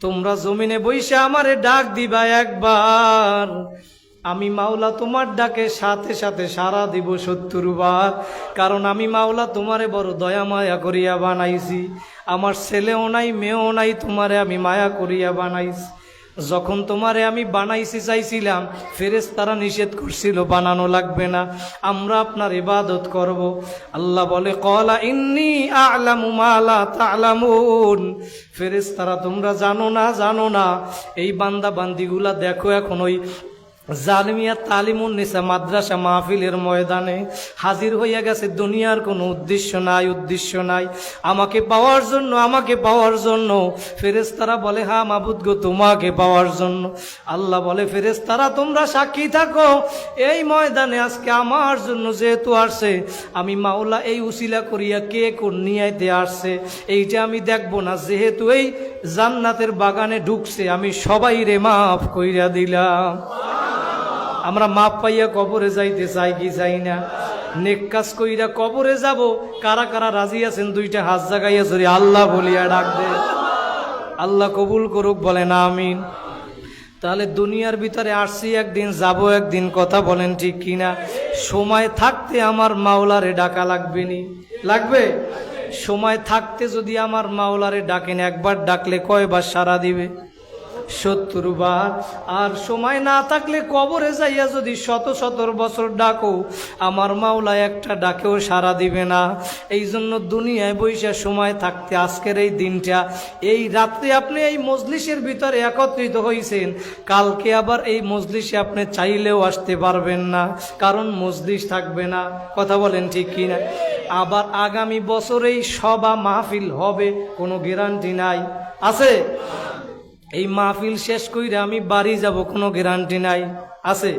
তোমরা জমিনে বইসে আমারে ডাক দিবা একবার, আমি মাওলা তোমার ডাকে সাথে সাথে সাড়া দিব ৭০ বার। কারণ আমি মাওলা তোমারে বড় দয়া মায়া করিয়া বানাইছি। আমার ছেলেও নাই মেয়েও নাই, তোমারে আমি মায়া করিয়া বানাইছি। যখন তোমারে আমি বানাইছি চাইছিলাম, ফেরেশতারা নিষেধ করছিল বানানো লাগবে না, আমরা আপনার ইবাদত করব। আল্লাহ বলে ক্বালা ইন্নী আ'লামু মা লা তা'লামুন। ফেরেশতারা তোমরা জানো না। এই বান্দা বান্দিগুলা দেখো এখন ওই জালমিয়া তালিমুন নিসা মাদ্রাসা মাহফিলের ময়দানে হাজির হইয়া গেছে। দুনিয়ার কোনো উদ্দেশ্য নাই, আমাকে পাওয়ার জন্য। ফেরেশতারা বলে হ্যাঁ মাবুদ গো, তোমাকে পাওয়ার জন্য। আল্লাহ বলে ফেরেশতারা তোমরা সাক্ষী থাকো, এই ময়দানে আজকে আমার জন্য যেহেতু আসছে, আমি মাওলা এই উসিলা করিয়া কে কোন নিয়াইতে আসছে এইটা আমি দেখবো না। যেহেতু এই জান্নাতের বাগানে ঢুকছে, আমি সবাই রে মাফ কইরা দিলাম। আমরা মাপ পাইয়া কবরে যাইতে চাই কি চাই না? নেক কাজ কইরা কবরে যাব। কারা কারা রাজি আছেন? দুইটা হাত জাগাইয়া ধরে আল্লাহ বলিয়া ডাক দে। আল্লাহ কবুল করুক, বলেন আমিন। তাহলে দুনিয়ার ভিতরে আসছি একদিন, যাব একদিন, কথা বলেন ঠিক কিনা? সময় থাকতে আমার মাওলারে ডাকা লাগবে নি? লাগবে। সময় থাকতে যদি আমার মাওলারে ডাকেন, একবার ডাকলে কয়বার সাড়া দিবে? ৭০ বার। আর সময় না থাকলে কবরে যাইয়া যদি ১০০ বছর ডাকো, আমার মাওলা একটা ডাকেও সাড়া দিবে না। এই জন্য দুনিয়ায় বৈশা সময় থাকতে আজকের এই দিনটা, এই রাত্রে আপনি এই মজলিসের ভিতরে একত্রিত হইছেন, কালকে আবার এই মজলিসে আপনি চাইলেও আসতে পারবেন না, কারণ মজলিস থাকবে না। কথা বলেন ঠিক কিনা? আবার আগামী বছরেই সভা মাহফিল হবে, কোনো গ্যারান্টি নাই। আছে? এই মাহফিল শেষ কইরা আমি বাড়ি যাব, কোনো গ্যারান্টি নাই। আছে?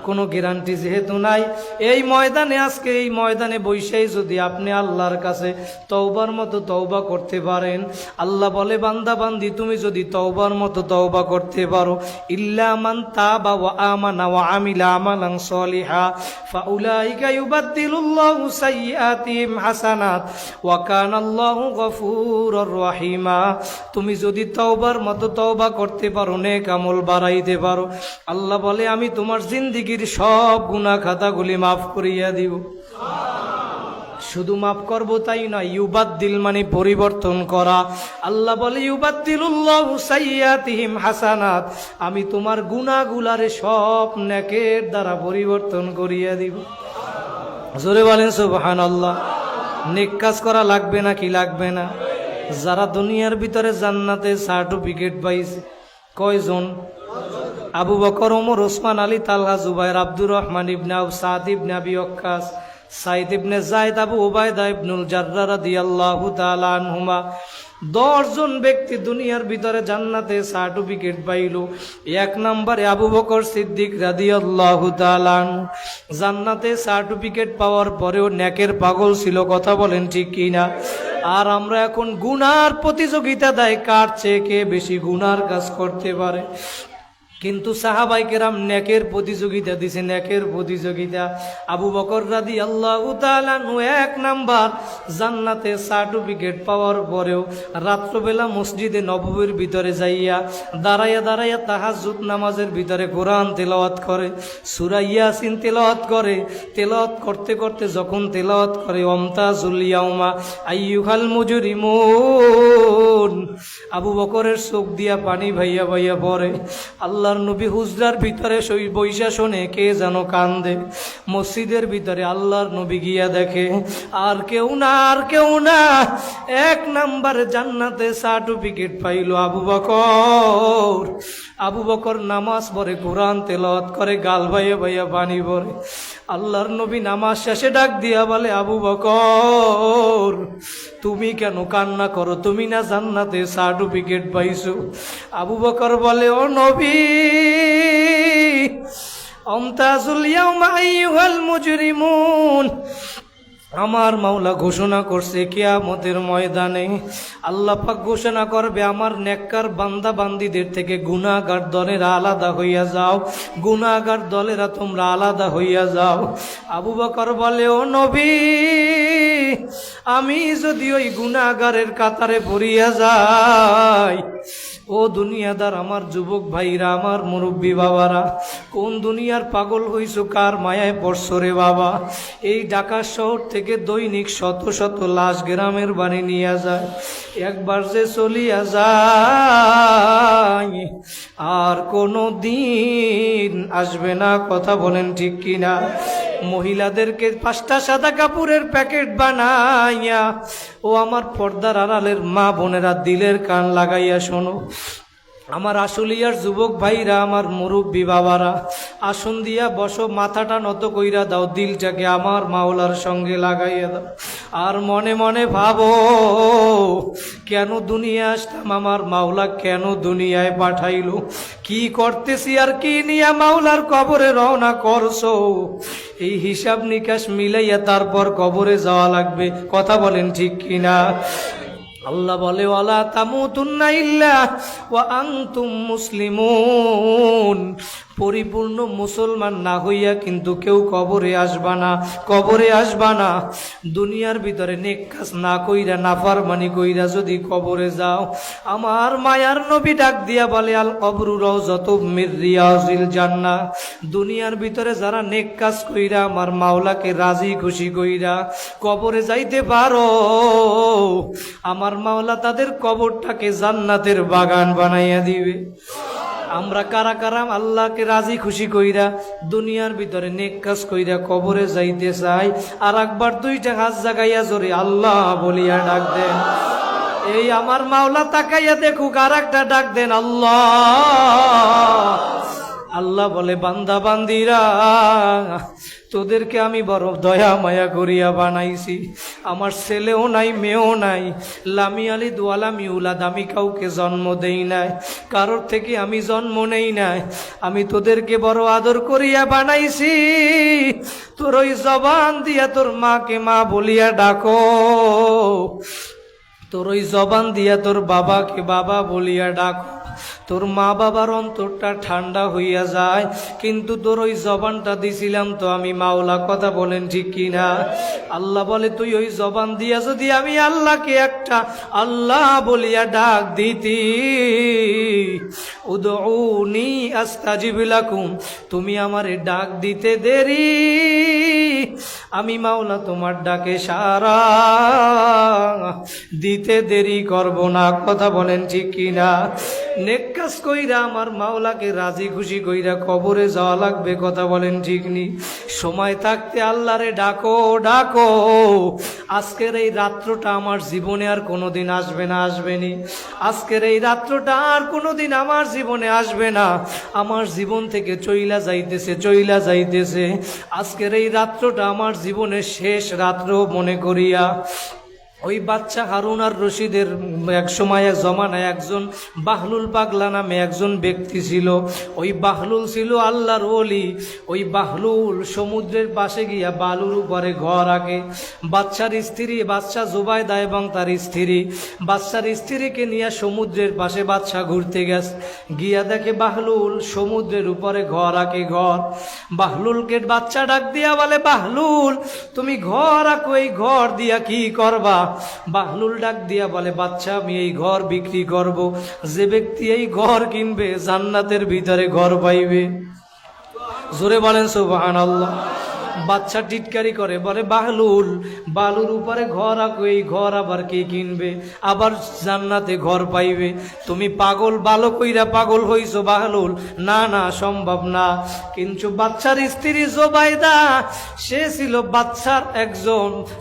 কোনো গ্যারান্টি যেহেতু নাই, এই ময়দানে আজকে এই ময়দানে বৈশাই যদি আপনি আল্লাহর কাছে তওবার মতো তওবা করতে পারেন, আল্লাহ বলে বান্দা বান্দি তুমি যদি তওবার মতো তওবা করতে পারো, ইল্লা মান তাবা ওয়া আমানা ওয়া আমিলা আমালান সলিহা ফাউলাইকা ইউবাদদিলুল্লাহু সাইয়্যাতিহিম হাসানাত ওয়া কানাল্লাহু গফুরুর রহিমা। তুমি যদি তওবার মতো তওবা করতে পারো, নেক আমল বাড়াইতে পারো, আল্লাহ বলে আমি তোমার জিন্দেগির সব গুনাহ খাতাগুলি মাফ করিয়া দিব। শুধু মাফ করব তাই নয়, ইউবাদদিল মানে পরিবর্তন করা। আল্লাহ বলে ইউবাদদিলুল্লাহু সাইয়্যাতিহিম হাসানাত, আমি তোমার গুনাহগুলারে সব নেকের দ্বারা পরিবর্তন করিয়া দিব। জোরে বলেন সুবহানাল্লাহ। নেক কাজ করা লাগবে না কি লাগবে না? যারা দুনিয়ার ভিতরে জান্নাতে সার্টিফিকেট পাইছে কয়জন? আবু বকর, ওমর, ওসমান, আলী, তালহা, জুবাইর, আব্দুর রহমান ইবনে আউফ, সাদ ইবনে আবি ওয়াক্কাস, সাইদ ইবনে যায়েদ, আবু উবাইদা ইবনুল জাররাহ রাদিয়াল্লাহু তাআলা আনহুমা। 10 জন ব্যক্তি দুনিয়ার ভিতরে জান্নাতে সার্টিফিকেট পাইল। 1 নম্বরে আবু বকর সিদ্দিক রাদিয়াল্লাহু তাআলা আনহু। জান্নাতে সার্টিফিকেট পাওয়ার পরেও নেকের পাগল ছিল, কথা বলেন ঠিক কিনা? আর আমরা এখন গুনার প্রতিযোগিতা দেয়, কার চেয়ে কে বেশি গুনার কাজ করতে পারে। কিন্তু সাহাবায়ে কেরাম নেকের প্রতিযোগিতা দিছে, নেকের প্রতিযোগিতা। আবু বকর রাদিয়াল্লাহু তাআলা আনহু 1 নাম্বার, জান্নাতে সার্টিফিকেট পাওয়ার পরেও রাত্রবেলা মসজিদে নববীর ভিতরে যাইয়া দাঁড়াইয়া তাহাজ্জুদ নামাজের ভিতরে কোরআন তেলাওয়াত করে, সূরা ইয়াসিন তেলাওয়াত করে। তেলাওয়াত করতে করতে যখন তেলাওয়াত করে ওমতাজুল ইয়াউমা আইয়ুহাল মুজরিমুন, আবু বকরের চোখ দিয়া পানি ভাইয়া ভাইয়া পড়ে। আল্লাহর নবী হুজরার ভিতরে বৈশা শোনে কে যেন কান্দে। মসজিদের ভিতরে আল্লাহর নবী গিয়া দেখে আর কেউ না 1 নাম্বারে জান্নাতে সার্টিফিকেট পাইল আবু বকর। আবু বকর নামাজ পড়ে, কোরআন তেলাওয়াত করে, গাল ভাইয়া ভাইয়া পানি পড়ে। আল্লাহর নবী নামাজ শেষে ডাক দিয়া বলে আবু বকর তুমি কেন কান্না করো? তুমি না জান্নাতে সার্টিফিকেট পাইছো? আবু বকর বলে ও নবী, ওমতাজুল ইয়াউমা আইয়ুহাল মুজরিমুন, আমার মাওলা ঘোষণা করছে কিয়ামতের ময়দানে আল্লাহ পাক ঘোষণা করবে আমার নেককার বান্দা বান্দীদের থেকে গুনাহগার দলেরা আলাদা হইয়া যাও, গুনাহগার দলেরা তোমরা আলাদা হইয়া যাও। আবু বকর বলে ও নবী আমি যদি ওই গুনাহগারের কাতারে পড়িয়া যাই, ও দুনিয়াদার আমার যুবক ভাইরা, আমার মুরব্বী বাবারা, কোন দুনিয়ার পাগল হইছো, কার মায়ায় পড়ছো রে বাবা? এই ঢাকা শহর থেকে দৈনিক শত শত লাশ গ্রামের বাড়ি নিয়ে যায়, একবার যে চলিয়া যায় আর কোনো দিন আসবে না। কথা বলেন ঠিক কিনা? মহিলাদেরকে 5টা সাদা কাপড়ের প্যাকেট বানাইয়া, ও আমার পর্দার আড়ালের মা বোনেরা দিলের কান লাগাইয়া শোনো, আমার আশুলিয়ার যুবক ভাইরা, আমার মুরব্বী বাবারা, আসন দিয়া বসো, মাথাটা নত কইরা দাও, দিলটাকে আমার মাওলার সঙ্গে লাগাইয়া দাও, আর মনে মনে ভাবো কেন দুনিয়া আসলাম, আমার মাওলা কেন দুনিয়ায় পাঠাইলো, কি করতেছি আর কি নিয়া মাওলার কবরে রওনা করছো। এই হিসাব নিকাশ মিলাইয়া তারপর কবরে যাওয়া লাগবে। কথা বলেন ঠিক কিনা? আল্লাহ বলে, ওয়ালা তামুতুন্না ইল্লা ওয়া আনতুম মুসলিমুন, পরিপূর্ণ মুসলমান না হইয়া কিন্তু কেউ কবরে আসবা না, কবরে আসবা না। দুনিয়ার ভিতরে নেক কাজ না কইরা, নাফরমানি কইরা যদি কবরে যাও, আমার মায়ার নবী ডাক দিয়া বলে, আল কবরু রাউযাতুম মির রিয়াজিল জান্নাহ, দুনিয়ার ভিতরে যারা নেক কাজ কইরা আমার মাওলাকে রাজি খুশি কইরা কবরে যাইতে পারো, আমার মাওলা তাদের কবরটাকে জান্নাতের বাগান বানাইয়া দিবে। আমরা কারা কারা আল্লাহকে রাজি খুশি কইরা দুনিয়ার ভিতরে নেক কাজ কইরা কবরে যাইতে চাই? আর একবার 2টা হাত জাগাইয়া জোরে আল্লাহ বলিয়া ডাক দেন। এই আমার মাওলা তাকাইয়া দেখুক, আর একটা ডাক দেন আল্লাহ। আল্লাহ বলে, বান্দা বান্দিরা, তোদেরকে আমি বড় দয়া মায়া করিয়া বানাইছি, আমার ছেলেও নাই মেয়েও নাই, লামি আলি দোয়ালামি উলাদ, আমি কাউকে জন্ম দেই নাই, কারোর থেকে আমি জন্ম নেই নাই, আমি তোদেরকে বড় আদর করিয়া বানাইছি। তোর ওই জবান দিয়া তোর মাকে মা বলিয়া ডাকো, তোর ওই জবান দিয়া তোর বাবাকে বাবা বলিয়া ডাকো, তোর মা বাবার অন্তরটা ঠান্ডা হইয়া যায়। কিন্তু তোর ওই জবানটা দিছিলাম তো আমি মাওলা। কথা বলেন ঠিক কিনা? আল্লাহ বলে, তুই ওই জবান দিয়া যদি আমি আল্লাহকে একটা আল্লাহ বলিয়া ডাক দিতি, উদউনি আস্তাজিব লাকুম, তুমি আমারে ডাক দিতে দেরি, আমি মাওলা তোমার ডাকে সারা দিতে দেরি করব না। কথা বলেন ঠিক কিনা? নেক কাজ কইরা আমার মাওলাকে রাজি খুশি কইরা কবরে যাওয়া লাগবে। কথা বলেন ঠিক নি? সময় থাকতে আল্লাহরে ডাকো, ডাকো। আজকের এই রাত্রটা আমার জীবনে আর কোনোদিন আসবে না, আসবেনি। আজকের এই রাত্রটা আর কোনোদিন আমার জীবনে আসবে না, আমার জীবন থেকে চইলা যাইতেছে, চইলা যাইতেছে। আজকের এই রাত্রটা আমার জীবনের শেষ রাত্র মনে করিয়া ওই বাচ্চা হারুন আর রশিদের এক সময় এক জমানায় একজন বাহলুল পাগলা নামে একজন ব্যক্তি ছিল। ওই বাহলুল ছিল আল্লাহর ওলি। ওই বাহলুল সমুদ্রের পাশে গিয়া বালুর উপরে ঘর আঁকে। বাচ্চার স্ত্রী, বাচ্চা জুবাইদা এবং তার স্ত্রী, বাচ্চার স্ত্রীকে নিয়ে সমুদ্রের পাশে বাচ্চা ঘুরতে গেছে। গিয়া দেখে বাহলুল সমুদ্রের উপরে ঘর আঁকে। ঘর বাহলুলকে বাচ্চা ডাক দিয়া বলে, বাহলুল তুমি ঘর আঁকো, এই ঘর দিয়া কি করবা? বাহলুল ডাক দিয়া বলে, বাচ্চা আমি এই ঘর বিক্রি করব। যে ব্যক্তি এই ঘর কিনবে জান্নাতের ভিতরে ঘর পাইবে। জোরে বলেন সুবহানাল্লাহ। বাচ্চা টিটকারি করে বলে, বাহলুল বালুর উপরে ঘর আঁকো, এই ঘর আবার কে কিনবে? আবার জান্নাতে ঘর পাইবে? তুমি পাগল, ভালো কইরা পাগল হইছো বাহলুল। না না, সম্ভব না। কিন্তু বাচ্চার স্ত্রী জোবাইদা,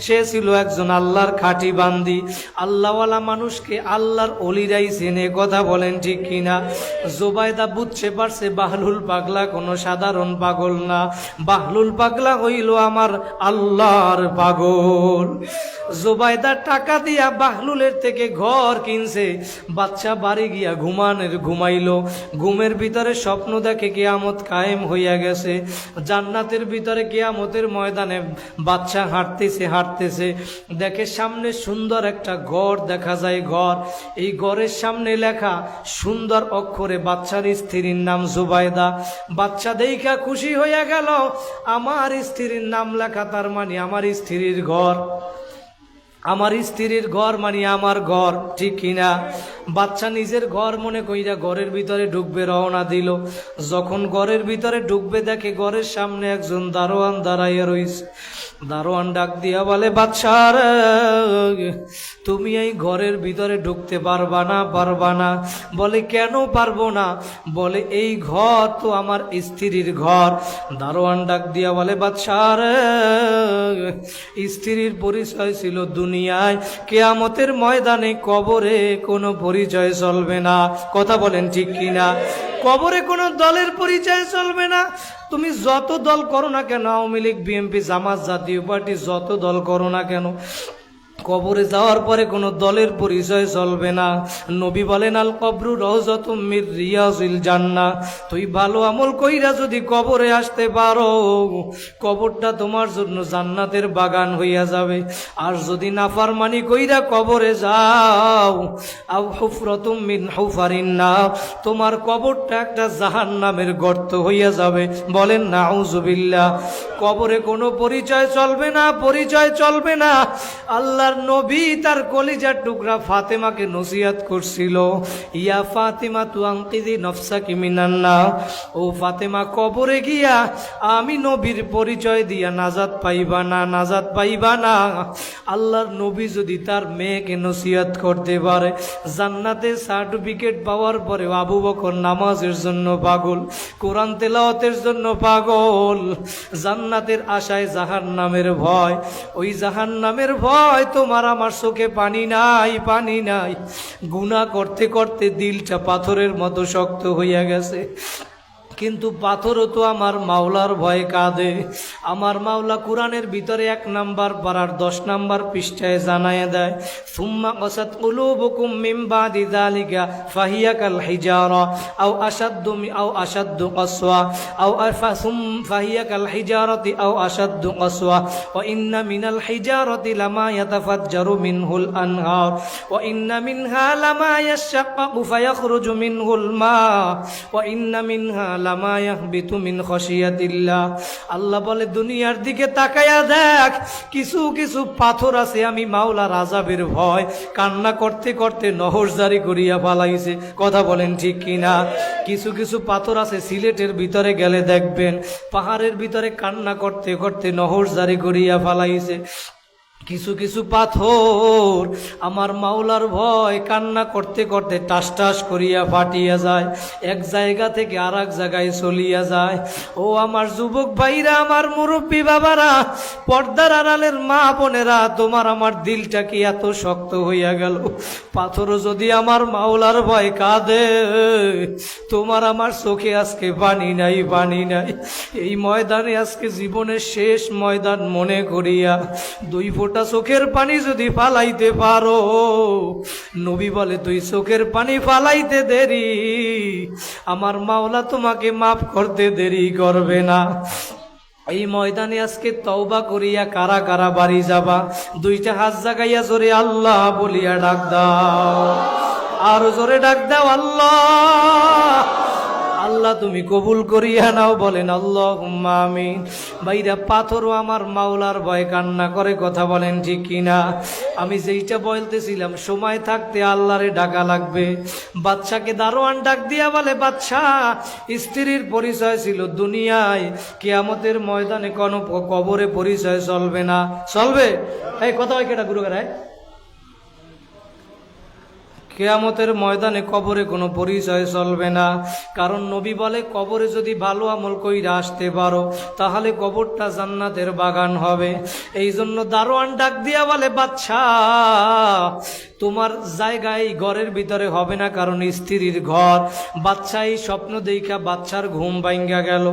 সে ছিল একজন আল্লাহর খাঁটি বান্দি। আল্লাহওয়ালা মানুষকে আল্লাহর অলিরাই চেনে। কথা বলেন ঠিক কিনা? জোবাইদা বুঝতে পারছে বাহলুল পাগলা কোনো সাধারণ পাগল না। বাহলুল পাগলা হইল আমার আল্লাহর পাগল। জোবাইদা টাকা দিয়া বাহলুলের থেকে ঘর কিনছে। বাচ্চা বাড়ি গিয়া ঘুমাইলো। ঘুমের ভিতরে স্বপ্ন দেখে কিয়ামত কায়েম হইয়া গেছে। জান্নাতের ভিতরে কিয়ামতের ময়দানে বাচ্চা হাঁটতেছে, দেখে সামনে সুন্দর একটা ঘর দেখা যায়। ঘর, এই ঘরের সামনে লেখা সুন্দর অক্ষরে বাচ্চার স্ত্রীর নাম জুবাইদা। বাচ্চা দেখা খুশি হইয়া গেল, আমার স্ত্রীর নাম লেখা, তার মানে আমার স্ত্রীর ঘর। আমার স্ত্রীর ঘর মানে আমার ঘর, ঠিক কিনা? বাচ্চা নিজের ঘর মনে কইরা ঘরের ভিতরে ঢুকবে, রওনা দিল। যখন ঘরের ভিতরে ঢুকবে দেখে ঘরের সামনে একজন দারোয়ান দাঁড়াইয়া রইছে। দারোয়ান ডাক দিয়া বলে, বাচ্চা তুমি এই ঘরের ভিতরে ঢুকতে পারবা না, পারবা না। বলে, কেন পারবো না? বলে, এই ঘর তো আমার স্ত্রীর ঘর। দারোয়ান ডাক দিয়া বলে, বাচ্চা স্ত্রীর পরিচয় ছিল দুনিয়ায়, কিয়ামতের ময়দানে কবরে কোনো পরিচয় চলবে না। কথা বলেন ঠিক কিনা? কবরে কোনো দলের পরিচয় চলবে না। তুমি যত দল করো না কেন, আওয়ামী লীগ, বিএনপি, জামাত, জাতীয় পার্টি, যত দল করো না কেন, কবরে যাওয়ার পরে কোনো দলের পরিচয় চলবে না। নবী বলেন, আল কবরু রওজাতুম মির রিয়াজিল জান্নাহ। তুই ভালো আমল কইরা যদি কবরে আসতে পারো, কবরটা তোমার জন্য জান্নাতের বাগান হইয়া যাবে। আর যদি নাফরমানি কইরা কবরে যাও, আও হুফরাতুম মিন হুফারিন নার, তোমার কবরটা একটা জাহান্নামের গর্ত হইয়া যাবে। বলেন নাউজুবিল্লাহ। কবরে কোনো পরিচয় চলবে না, পরিচয় চলবে না। আল্লাহ নবী তার কলিজার টুকরা ফাতেমাকে নসিহত করছিল, ইয়া ফাতিমা তু আনকিযি নফসাকি মিনান নার। ও ফাতেমা, কবরে গিয়া আমি নবীর পরিচয় দিয়া নাজাত পাইবা না, নাজাত পাইবা না। আল্লাহর নবী যদি তার মেয়েকে নসিহত করতে পারে, জান্নাতের সার্টিফিকেট পাওয়ার পরে আবু বকর নামাজের জন্য পাগল, কোরআন তেলাওয়াতের জন্য পাগল, জান্নাতের আশায় জাহান্নামের ভয়। ওই জাহান্নামের ভয় তোমার আমার চোখে পানি নাই, পানি নাই। গুনাহ করতে করতে দিলটা পাথরের মতো শক্ত হইয়া গেছে, কিন্তু পাথরও তো আমার মাওলার ভয়ে কাঁদে। আমার মাওলা কোরআনের ভিতরে 1 নাম্বার পারার 10 নাম্বার পৃষ্ঠায় জানায় দেয়, সুম্মা কাসাত কুলুবুকুম মিন বাদি যালিকা ফাহিয়া কাল হিজারা আও আশাদ্দু কসওয়া আও ফাহিয়া কাল হিজারাতি আও আশাদ্দু কসওয়া ওয়া ইন্না মিনাল হিজারাতি লামা ইয়াতাফাজ্জারু মিনহুল আনহার ওয়া ইন্না মিনহা লামা ইয়াশাক্কাকু ফায়াখরুজু মিনহুল মা ওয়া ইন্না মিনহা লামা ইয়াহবিতু মিন খাশিয়াতিল্লাহ। আল্লাহ বলে, দুনিয়ার দিকে তাকায়া দেখ, কিছু কিছু পাথর আছে আমি মাওলার আযাবের ভয় কান্না করতে করতে নহর জারি করিয়া ফালাইছে। কথা বলেন ঠিক কিনা? কিছু কিছু পাথর আছে সিলেটের ভিতরে গেলে দেখবেন, পাহাড়ের ভিতরে কান্না করতে করতে নহর জারি করিয়া ফালাইছে। কিছু কিছু পাথর আমার মাওলার ভয় কান্না করতে করতে টাস টাস করিয়া ফাটিয়া যায়, এক জায়গা থেকে আর এক জায়গায় চলিয়া যায়। ও আমার যুবক ভাইরা, আমার মুরব্বী বাবারা, পর্দার আড়ালের মা বোনেরা, তোমার আমার দিলটা কি এত শক্ত হইয়া গেল? পাথরও যদি আমার মাওলার ভয় কাঁদে, তোমার আমার চোখে আজকে পানি নাই, পানি নাই। এই ময়দানে আজকে জীবনের শেষ ময়দান মনে করিয়া 2 ফোঁটা চোখের পানি যদি ফালাইতে পারো, নবী বলে, তুই চোখের পানি ফালাইতে দেরি, আমার মাওলা তোমাকে মাফ করতে দেরি করবে না। এই ময়দানে আজকে তওবা করিয়া কারা কারা বাড়ি যাবা? 2টা হাত জাগাইয়া জোরে আল্লাহ বলিয়া ডাক দাও, আর জোরে ডাক দাও, আল্লাহ আল্লাহ তুমি কবুল করিয়া নাও। বলেন আল্লাহুম্মা আমিন। ভাইরা, পাথরও আমার মাওলার ভয় কান্না করে। কথা বলেন ঠিক কিনা? আমি যেইটা বলতেছিলাম, সময় থাকতে আল্লাহরে ডাকা লাগবে। বাচ্চাকে দারোয়ান ডাক দিয়া বলে, বাচ্চা স্ত্রীর পরিচয় ছিল দুনিয়ায়, কিয়ামতের ময়দানে কোনো কবরে পরিচয় চলবে না। চলবে? এই কথা হয় কেটা গুরু গায়? কিয়ামতের ময়দানে কবরে কোনো পরিচয় চলবে না। কারণ নবী বলে, কবরে যদি ভালো আমল কইরা আসতে পারো, তাহলে কবরটা জান্নাতের বাগান হবে। এই জন্য দারোয়ান ডাক দিয়া বলে, বাচ্চা তোমার জায়গায় ঘরের ভিতরে হবে না, কারণ স্ত্রীর ঘর। বাচ্চা এই স্বপ্ন দেখা বাচ্চার ঘুম ভাঙ্গা গেল।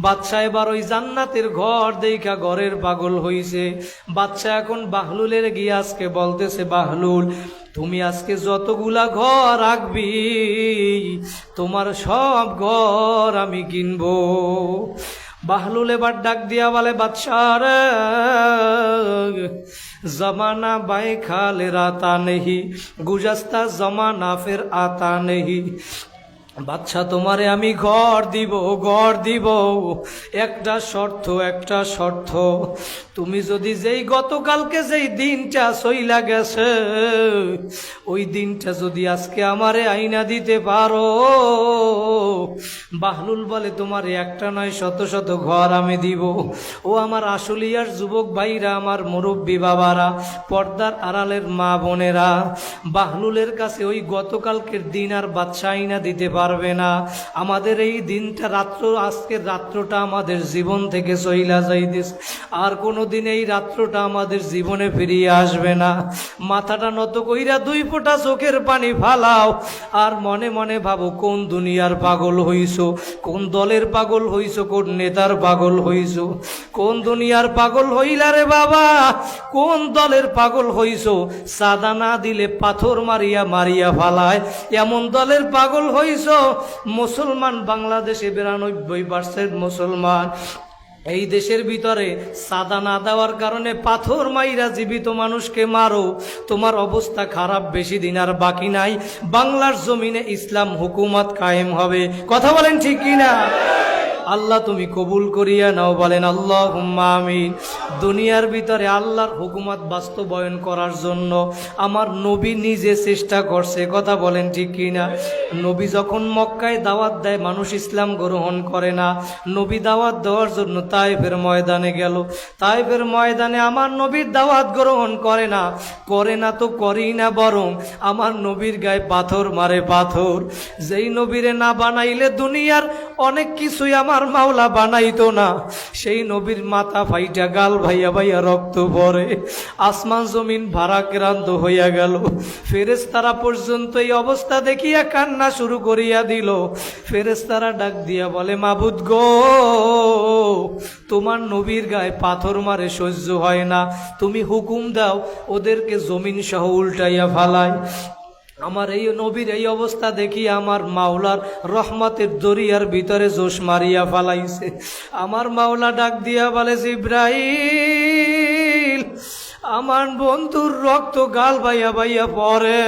বাচ্চা এবার ওই জান্নাতের ঘর দেখা ঘরের পাগল হইছে। বাচ্চা এখন বাহলুলের গিয়ে আজকে বলতেছে, বাহলুল তুমি আজকে যতগুলা ঘর রাখবি, তোমার সব ঘর আমি কিনবো। বাহলুল এবার ডাক দিয়া বলে, বাদশাহ জমানা বাই খালে রাতা নেহি, গুজস্তা জমানা ফের আতা নেহি। বাদশা তোমারে আমি ঘর দিব, একটা শর্ত, তুমি যদি যেই গতকালকে যেই দিনটা সইলা গেছে ওই দিনটা যদি আজকে আমারে আইনা দিতে পারো, বাহলুল বলে তোমারে একটা নয় শত শত ঘর আমি দিব। ও আমার আশুলিয়ার যুবক ভাইরা, আমার মুরব্বী বাবারা, পর্দার আড়ালের মা বোনেরা, বাহলুলের কাছে ওই গতকালকের দিন আর বাদশা আইনা দিতে পারবে না। আমাদের এই দিনটা আজকের রাত্রটা আমাদের জীবন থেকে চইলা যাইতেছে, আর কোনোদিন এই রাত্রটা আমাদের জীবনে ফিরিয়ে আসবে না। মাথাটা নত কইরা 2 ফোঁটা চোখের পানি ফালাও, আর মনে মনে ভাবো কোন দুনিয়ার পাগল হইছো, কোন দলের পাগল হইছো, কোন নেতার পাগল হইছো, কোন দুনিয়ার পাগল হইলা রে বাবা, কোন দলের পাগল হইছো। সাদা না দিলে পাথর মারিয়া ফালায় এমন দলের পাগল হইছো। মুসলমান বাংলাদেশে 92% মুসলমান, এই দেশের ভিতরে সাদা না দেওয়ার কারণে পাথর মাইরা জীবিত মানুষকে মারো, তোমার অবস্থা খারাপ, বেশি দিন আর বাকি নাই। বাংলার জমিনে ইসলাম হুকুমত কায়েম হবে। কথা বলেন ঠিক কিনা? আল্লাহ তুমি কবুল করিয়া নাও, বলেন আল্লাহুম্মা আমিন। দুনিয়ার ভিতরে আল্লাহর হুকুমত বাস্তবায়ন করার জন্য আমার নবী নিজে চেষ্টা করছে। কথা বলেন ঠিক কিনা? নবী যখন মক্কায় দাওয়াত দেয় মানুষ ইসলাম গ্রহণ করে না, নবী দাওয়াত দেওয়ার জন্য তায়েফের ময়দানে গেল। তায়েফের ময়দানে আমার নবীর দাওয়াত গ্রহণ করে না তো করেই না, বরং আমার নবীর গায়ে পাথর মারে, পাথর। যেই নবীরে না বানাইলে দুনিয়ার অনেক কিছুই আমার মাওলা বানাইতো না, সেই নবীর মাথা ফাইটা গাল ভাইয়া রক্ত পড়ে, আসমান জমিন ভারাক্রান্ত হইয়া গেল। ফেরেশতারা পর্যন্ত এই অবস্থা দেখিয়া কান্না শুরু করিয়া দিল। ফেরেশতারা ডাক দিয়া বলে, মাবুদ গো, তোমার নবীর গায়ে পাথর মারে সহ্য হয় না, তুমি হুকুম দাও ওদেরকে জমিন সহ উল্টাইয়া ফালায়। আমার এই নবীর এই অবস্থা দেখি আমার মাওলার রহমতের দরিয়ার ভিতরে জোশ মারিয়া ফালাইছে। আমার মাওলা ডাক দিয়া বলে, জিব্রাইল, আমার বন্ধুর রক্ত গাল বাইয়া পড়ে,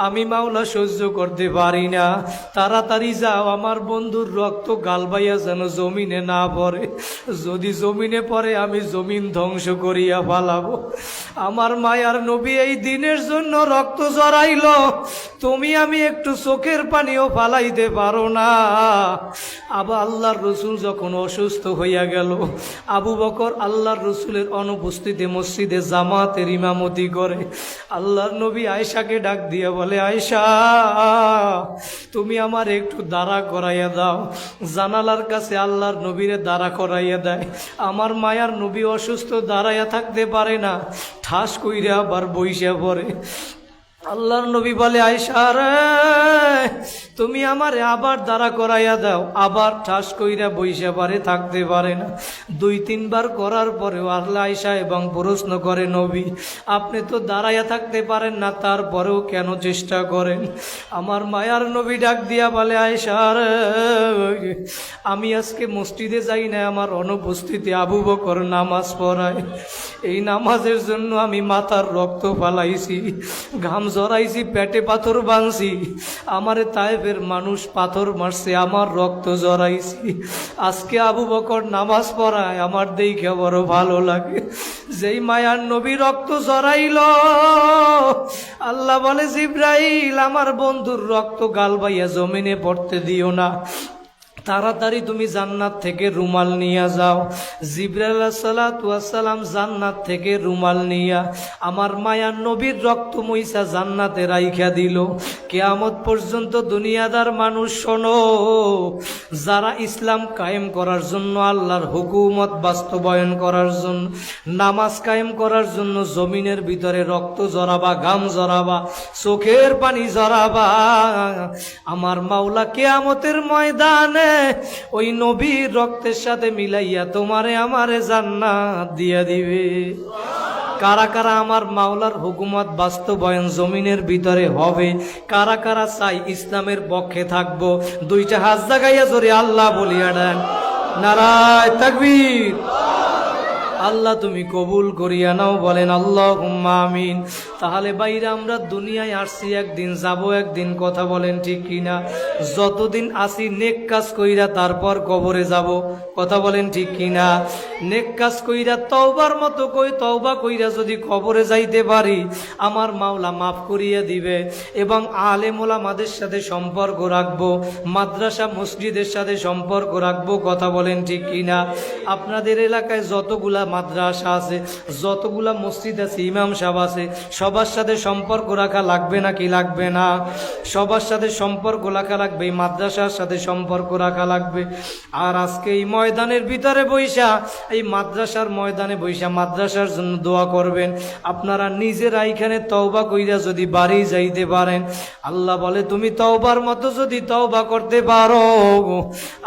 আমি মাওলা সহ্য করতে পারি না, তাড়াতাড়ি যাও, আমার বন্ধুর রক্ত গাল বাইয়া যেন জমিনে না পড়ে, যদি জমিনে পড়ে আমি জমিন ধ্বংস করিয়া ফালাবো। আমার মায়ার নবী এই দিনের জন্য রক্ত জড়াইল, তুমি আমি একটু চোখের পানিও ফালাইতে পারো না। আবার আল্লাহর রসুল যখন অসুস্থ হইয়া গেল, আবু বকর আল্লাহর রসুলের অনুপস্থিতি মসজিদে জামাতের ইমামতি করে। আল্লাহর নবী আয়েশাকে ডাক দিয়ে বলে, আয়েশা, তুমি আমার একটু দাঁড়া করাইয়া দাও। জানালার কাছে আল্লাহর নবীরে দাঁড়া করাইয়া দেয়। আমার মায়ার নবী অসুস্থ, দাঁড়াইয়া থাকতে পারে না, ঠাস কইরা আবার বইসা পড়ে। আল্লাহর নবী বলে, আয়েশা রে, তুমি আমারে আবার দাঁড়া করাইয়া দাও। আবার ঠাস কইরা বইসা পারে, থাকতে পারে না। 2-3 বার করার পরেও আল্লাহ আয়েশা এবং প্রশ্ন করে, নবী, আপনি তো দাঁড়াইয়া থাকতে পারেন না, তারপরেও কেন চেষ্টা করেন? আমার মায়ার নবী ডাক দিয়া বলে, আয়েশা রে, আমি আজকে মসজিদে যাই না, আমার অনুপস্থিতি আবু বকর নামাজ পড়ায়। এই নামাজের জন্য আমি মাথার রক্ত ফালাইছি, ঘাম জড়াইছি, পেটে পাথর বাঁধছি। আমারে তায়েফের মানুষ পাথর মারছে, আমার রক্ত জড়াইছি। আজকে আবু বকর নামাজ পড়ায়, আমার দেখে বড় ভালো লাগে। যেই মায়ার নবী রক্ত জড়াইল, আল্লাহ বলে, জিব্রাইল, আমার বন্ধুর রক্ত গাল বাইয়া জমিনে পড়তে দিও না, তাড়াতাড়ি তুমি জান্নাত থেকে রুমাল নিয়ে যাও। জিবরাইল আলাইহিস সালাতু ওয়াস সালাম জান্নাত থেকে রুমাল নিয়া আমার মায়ার নবীর রক্ত মুইসা জান্নাতে রাইখা দিল। কিয়ামত পর্যন্ত দুনিয়াদার মানুষ শোনো, যারা ইসলাম কায়েম করার জন্য, আল্লাহর হুকুমত বাস্তবায়ন করার জন্য, নামাজ কায়েম করার জন্য জমিনের ভিতরে রক্ত জড়াবা, ঘাম জড়াবা, চোখের পানি জড়াবা, আমার মাওলা কিয়ামতের ময়দানে ওই নবীর রক্তের সাথে মিলাইয়া তোমারে আমারে জান্নাত দিয়া দিবে। কারা কারা আমার মাওলার হুকুমত বাস্তবায়ন জমিনের ভিতরে হবে, কারা কারা চাই ইসলামের পক্ষে থাকবো? 2টা হাত জাগাইয়া জোরে আল্লাহ বলিয়া দেন, নারায়ে তাকবীর। আল্লাহ তুমি কবুল করিয়া নাও, বলেন আল্লাহুম্মা আমিন। তাহলে বাইরে আমরা দুনিয়ায় আসছি একদিন, যাব একদিন, কথা বলেন ঠিক কিনা? যতদিন আসি নেক কাজ কইরা তারপর কবরে যাব, কথা বলেন ঠিক কিনা? নেক কাজ কইরা তওবার মতো তওবা কইরা যদি কবরে যাইতে পারি, আমার মাওলা মাফ করিয়া দিবে। এবং আলেম ওলামাদের সাথে সম্পর্ক রাখবো, মাদ্রাসা মসজিদের সাথে সম্পর্ক রাখবো, কথা বলেন ঠিক কিনা? আপনাদের এলাকায় যতগুলা মাদ্রাসা আছে, যতগুলা মসজিদ আছে, ইমাম সাহেব আছে, সবার সাথে সম্পর্ক রাখা লাগবে নাকি লাগবে না? সবার সাথে সম্পর্ক রাখা লাগবে, এই মাদ্রাসার সাথে সম্পর্ক রাখা লাগবে। আর আজকে এই ময়দানের ভিতরে বইসা, এই মাদ্রাসার ময়দানে বইসা মাদ্রাসার জন্য দোয়া করবেন। আপনারা নিজেরা এইখানে তওবা কইরা যদি বাড়ি যাইতে পারেন, আল্লাহ বলে তুমি তওবার মতো যদি তওবা করতে পারো,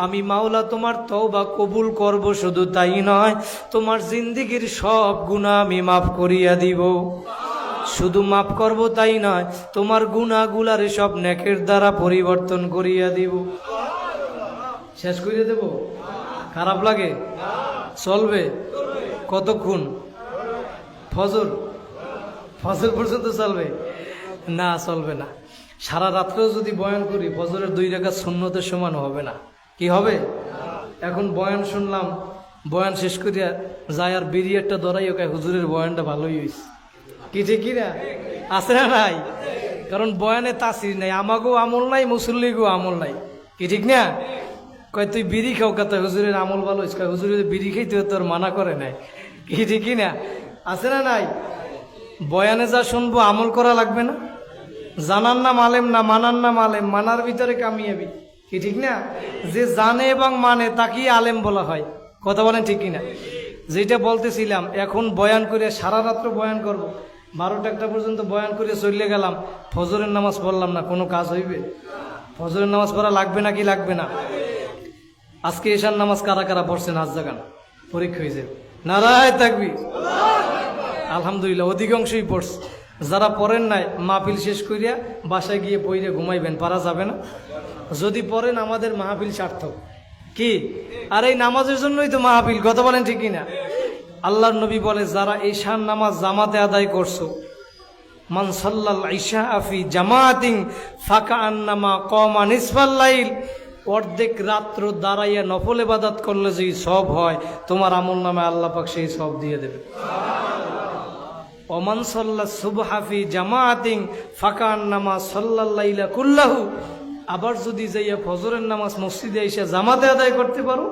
আমি মাওলা তোমার তওবা কবুল করব। শুধু তাই নয়, তোমার জিন্দেগীর সব গুনাহ আমি মাফ করিয়া দিব। শুধু মাফ করব তাই নয়, তোমার গুনাহগুলারে সব নেকের দ্বারা পরিবর্তন করিয়া দিব। শেষ করিয়া দেব? খারাপ লাগে? চলবে? কতক্ষণ? ফজর পর্যন্ত চলবে? না, চলবে না। সারা রাত্রেও যদি বয়ান করি, ফজরের 2 রাকাত সুন্নতের সমান হবে না। কি হবে? এখন বয়ান শুনলাম, বয়ান শেষ করিয়া যায় আর বিড়ি একটা ধরাই, ওকে হুজুরের বয়ানটা ভালোই হয়েছে। কি ঠিক কিনা? আছে না নাই? কারণ বয়ানে তাসির নাই, আমাকেও আমল নাই, মুসল্লিকেও আমল নাই। কি ঠিক না? কয় তুই বিড়ি খাও, কথা হুজুরের আমল ভালো হয়েছে। কয় হুজুরের বিড়ি খাইতে তোর মানা করে নাই। কি ঠিক কিনা? আছে না নাই? বয়ানে যা শুনবো আমল করা লাগবে না? জানার নাম আলেম না, মানার নাম আলেম। মানার ভিতরে কামিয়াবি। কি ঠিক না? যে জানে এবং মানে তাকেই আলেম বলা হয়, কথা বলেন ঠিক কিনা? যেটা বলতেছিলাম, এখন বয়ান করে সারা রাত্র বয়ান করব, 12টা-1টা পর্যন্ত বয়ান করে চলে গেলাম, ফজরের নামাজ পড়লাম না, কোনো কাজ হইবে? ফজরের নামাজ পড়া লাগবে নাকি লাগবে না? আজকে এশার নামাজ কারা কারা পড়ছেন হাত জাগান, পরীক্ষা হয়েছে। নারায়ে তাকবীর। আলহামদুলিল্লাহ, অধিকাংশই পড়ছে। যারা পড়েন নাই, মাহফিল শেষ করিয়া বাসায় গিয়ে পইরে ঘুমাইবেন, পারা যাবে না? যদি পড়েন আমাদের মাহফিল সার্থক। কি? আর এই নামাজের জন্যই তো মাহফিল, কথা বলেন ঠিক কিনা? আল্লাহর নবী বলে, যারা ঈশার নামাজ জামাতে আদায় করছো, মান সাল্লাল ঈশা ফি জামাতিন ফাকান্নামা কামা নিসফাল লাইল, অর্ধেক রাত্র দাঁড়াইয়া নফল ইবাদত করলে যেই সব হয়, তোমার আমল নামে আল্লাহ পাক সেই সব দিয়ে দেবে। ওমান সাল্লা সুবহা ফি জামাতিন ফাকান্নামা সাল্লাল লাইলা কুল্লাহু, আবার যদি যাইয়া ফজরের নামাজ মসজিদে এসে জামাতে আদায় করতে পারো,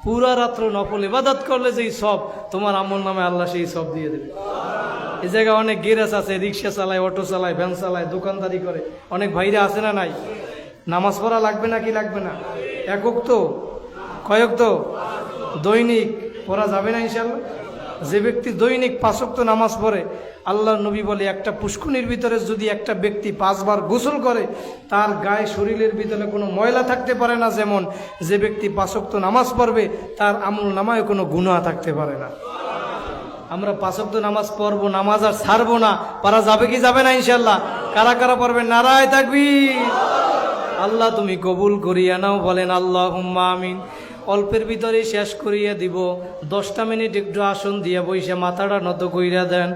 পুরা রাত্র নফল ইবাদত করলে যেই সব, তোমার আমল নামে আল্লাহ সেই সব দিয়ে দেবে। এই জায়গায় অনেক গ্যারেজ আছে, রিক্সা চালায়, অটো চালায়, ভ্যান চালায়, দোকানদারি করে, অনেক ভাইরা আছে না নাই? নামাজ পড়া লাগবে নাকি লাগবে না? একক তো, কয়েক তো, দৈনিক পড়া যাবে না ইনশাল্লাহ? যে ব্যক্তি দৈনিক 5 ওয়াক্ত নামাজ পড়ে, আল্লাহর নবী বলে, একটা পুষ্কুনির ভিতরে যদি একটা ব্যক্তি 5 বার গোসল করে, তার গায়ে শরীরের ভিতরে কোনো ময়লা থাকতে পারে না। যেমন যে ব্যক্তি 5 ওয়াক্ত নামাজ পড়বে, তার আমল নামায় কোনো গুনাহ থাকতে পারে না। আমরা 5 ওয়াক্ত নামাজ পড়বো, নামাজ আর ছাড়বো না। পারা যাবে কি যাবে না ইনশাল্লাহ? কারা কারা পড়বেন? নারায়ে তাকবীর। আল্লাহ তুমি কবুল করিয়া নাও, বলেন আল্লাহুম্মা আমিন। অল্পের ভিতরে শেষ করিয়া দিব। 10টা মিনিট একটু আসন দিয়া বইসা মাথাটা নত কইরা দেন,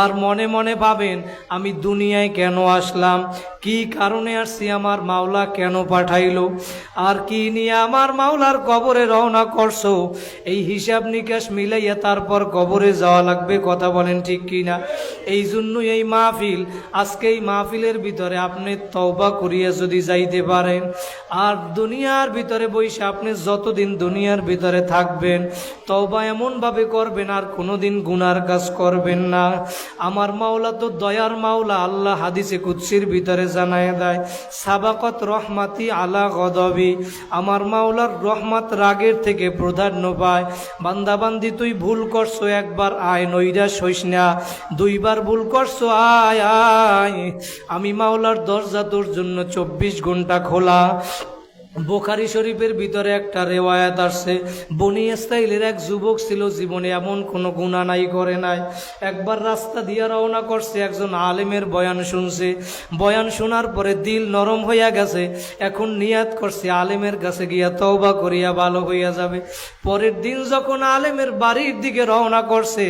আর মনে মনে ভাবেন, আমি দুনিয়ায় কেন আসলাম, কি কারণে আসছি, আমার মাওলা কেন পাঠাইলো, আর কি নিয়ে আমার মাওলার কবরে রওনা করছো। এই হিসাব নিকাশ মিলাইয়া তারপর কবরে যাওয়া লাগবে, কথা বলেন ঠিক কিনা? এই জন্যই এই মাহফিল। আজকে এই মাহফিলের ভিতরে আপনি তওবা করিয়া যদি যাইতে পারেন, আর দুনিয়ার ভিতরে বইসা আপনি যতদিন দুনিয়ার ভিতরে থাকবেন, তওবা এমনভাবে করবেন আর কোনোদিন গুনার কাজ করবেন না। আমার মাওলা তো দয়ার মাওলা। আল্লাহ হাদিসে কুদসির ভিতরে জানায় দেয়, সাবাকত রহমাতি আলা গদবি, আমার মাওলার রহমত রাগের থেকে প্রাধান্য পায়। বান্দাবান্দি তুই ভুল করছো, একবার আয়, নৈরাশ হইস না। 2 বার ভুল করছো, আয় আয়, আমি মাওলার দরজা তোর জন্য 24 ঘন্টা খোলা। বুখারী শরীফের ভিতরে একটা রেওয়ায়াত আসছে, বনি ইসরাইলের এক যুবক ছিল, জীবনে এমন কোনো গুনাহ নাই করে নাই। একবার রাস্তা দিয়ে রওনা করছে, একজন আলেমের বয়ান শুনছে। বয়ান শোনার পরে দিল নরম হইয়া গেছে। এখন নিয়াত করছে আলেমের কাছে গিয়া তওবা করিয়া ভালো হইয়া যাবে। পরের দিন যখন আলেমের বাড়ির দিকে রওনা করছে,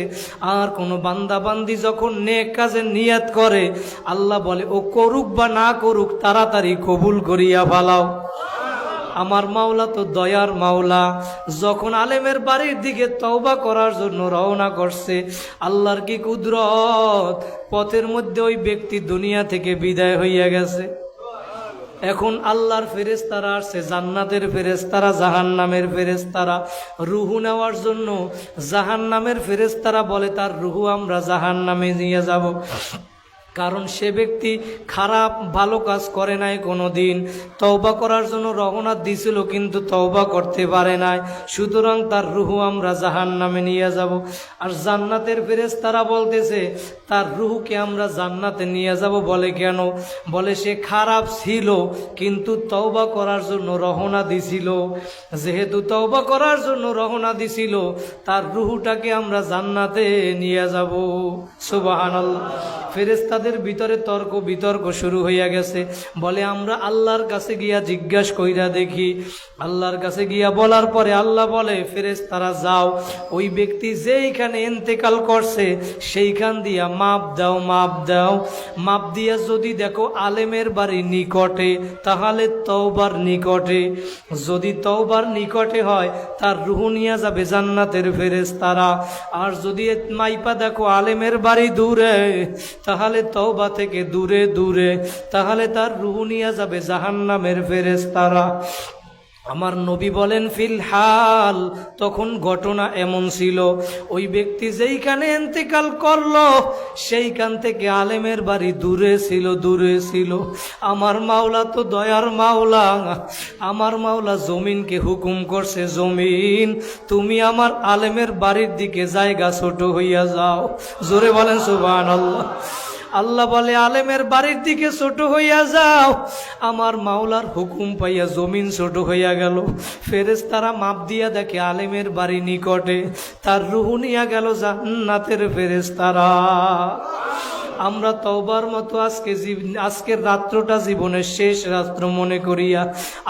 আর কোনো বান্দা বান্দি যখন নেক কাজে নিয়াত করে, আল্লাহ বলে ও করুক বা না করুক তাড়াতাড়ি কবুল করিয়া ফালাও। আমার মাওলা তো দয়ার মাওলা। যখন আলেমের বাড়ির দিকে তওবা করার জন্য রওনা করছে, আল্লাহর কি কুদরত, পথের মধ্যে ওই ব্যক্তি দুনিয়া থেকে বিদায় হইয়া গেছে। এখন আল্লাহর ফেরেশতারা আসছে, জান্নাতের ফেরেশতারা, জাহান্নামের ফেরেশতারা রুহু নেওয়ার জন্য। জাহান্নামের ফেরেশতারা বলে তার রুহু আমরা জাহান্নামে নিয়ে যাব, কারণ সে ব্যক্তি খারাপ ভালো কাজ করে নাই কোনো দিন। তওবা করার জন্য রওনা দিছিল কিন্তু তওবা করতে পারে নাই, সুতরাং তার রুহু আমরা জাহান্নামে নিয়ে যাব। আর জান্নাতের ফেরেশতারা বলতেছে তার রুহুকে আমরা জান্নাতে নিয়ে যাব। বলে কেন? বলে সে খারাপ ছিল কিন্তু তওবা করার জন্য রওনা দিছিল। যেহেতু তওবা করার জন্য রওনা দিছিল, তার রুহুটাকে আমরা জান্নাতে নিয়ে যাব। সুবহানাল্লাহ। ফেরেশতাদের ভিতরে তর্ক বিতর্ক শুরু হইয়া গেছে। বলে আমরা আল্লাহর কাছে গিয়া জিজ্ঞাসা কইরা দেখি। আল্লাহর কাছে গিয়া বলার পরে আল্লাহ বলে ফেরেশতারা যাও, ওই ব্যক্তি যেইখানে ইন্তেকাল করছে সেইখান দিয়া মাপ দাও, মাপ দাও। মাপ দিয়া যদি দেখো আলেমের বাড়ি নিকটে, তাহলে তওবার নিকটে। যদি তওবার নিকটে হয় তার রুহু নিয়ে যাবে জান্নাতের ফেরেশতারা। আর যদি মাইপা দেখো আলেমের বাড়ি দূরে, তাহলে তওবা থেকে দূরে দূরে, তাহলে তার রুহু নিয়ে যাবে জাহান্নামের ফেরেশতারা। আমার নবী বলেন ফিলহাল তখন ঘটনা এমন ছিল, ওই ব্যক্তি যেইখানে ইন্তেকাল করলো সেইখান থেকে আলেমের বাড়ি দূরে ছিল, দূরে ছিল। আমার মাওলা তো দয়ার মাওলা। আমার মাওলা জমিনকে হুকুম করছে, জমিন তুমি আমার আলেমের বাড়ির দিকে জায়গা ছোট হইয়া যাও। জোরে বলেন সুবহানাল্লাহ। আল্লাহ বলে আলেমের বাড়ির দিকে ছোট হইয়া যাও। আমার মাওলার হুকুম পাইয়া জমিন ছোট হইয়া গেল। ফেরেশতারা মাপ দিয়া দেখে আলেমের বাড়ি নিকটে, তার রুহু নিয়া গেল জান্নাতের ফেরেশতারা। আমরা তওবার মতো আজকের রাত্রটা জীবনের শেষ রাত্র মনে করিয়া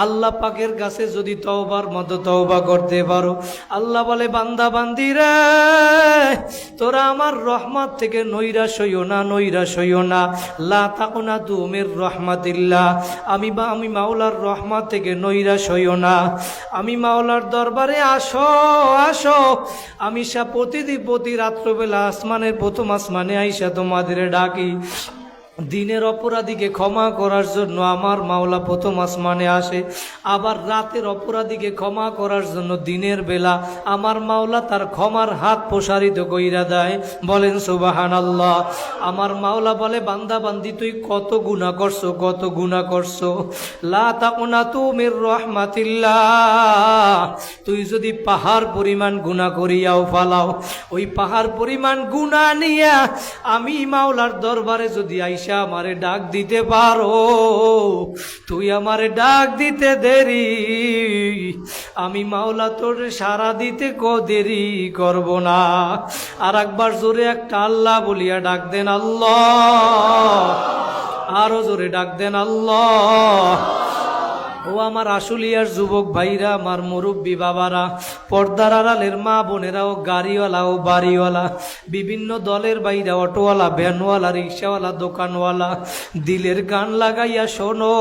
আল্লাহ পাকের কাছে যদি তওবার মতো তওবা করতে পারো, আল্লাহ বলে বান্দা বান্দিরা তোরা আমার রহমত থেকে নৈরাশ হইও না, নৈরাশ হইও না। লা তাকুনাতু মির রাহমাতিল্লাহ। আমি মাওলার রহমত থেকে নৈরাশ হইও না। আমি মাওলার দরবারে আসো, আসো। আমি প্রতি রাত্রবেলা আসমানের প্রথম আসমানে আইসা তোমাদের ডাকি। দিনের অপরাধীকে ক্ষমা করার জন্য আমার মাওলা প্রথম আসমানে আসে, আবার রাতের অপরাধীকে ক্ষমা করার জন্য দিনের বেলা আমার মাওলা তার ক্ষমার হাত প্রসারিত কইরা দেয়। বলেন সুবহানাল্লাহ। আমার মাওলা বলে বান্দা বান্দি তুই কত গুনাহ করছো, কত গুনাহ করছো। লা তাকুনাতু মির রাহমাতিল্লাহ। তুই যদি পাহাড় পরিমাণ গুনাহ করিয়াও ফালাও, ওই পাহাড় পরিমাণ গুনাহ নিয়া আমি মাওলার দরবারে যদি আমারে ডাক দিতে পারো, তুই আমারে ডাক দিতে দেরি, আমি মাওলা তোর সারা দিতে দেরি করব না। আর একবার জোরে একটা আল্লাহ বলিয়া ডাক দেন আল্লাহ। আরো জোরে ডাক দেন আল্লাহ। ও আমার আশুলিয়ার যুবক ভাইরা, আমার মুরব্বী বাবারা, পর্দার আড়ালের মা বোনেরা, ও গাড়িওয়ালা ও বাড়িওয়ালা, বিভিন্ন দলের বাইরা, অটোওয়ালা, ভ্যানওয়ালা, রিক্সাওয়ালা, দোকানওয়ালা, দিলের গান লাগাইয়া শোনো।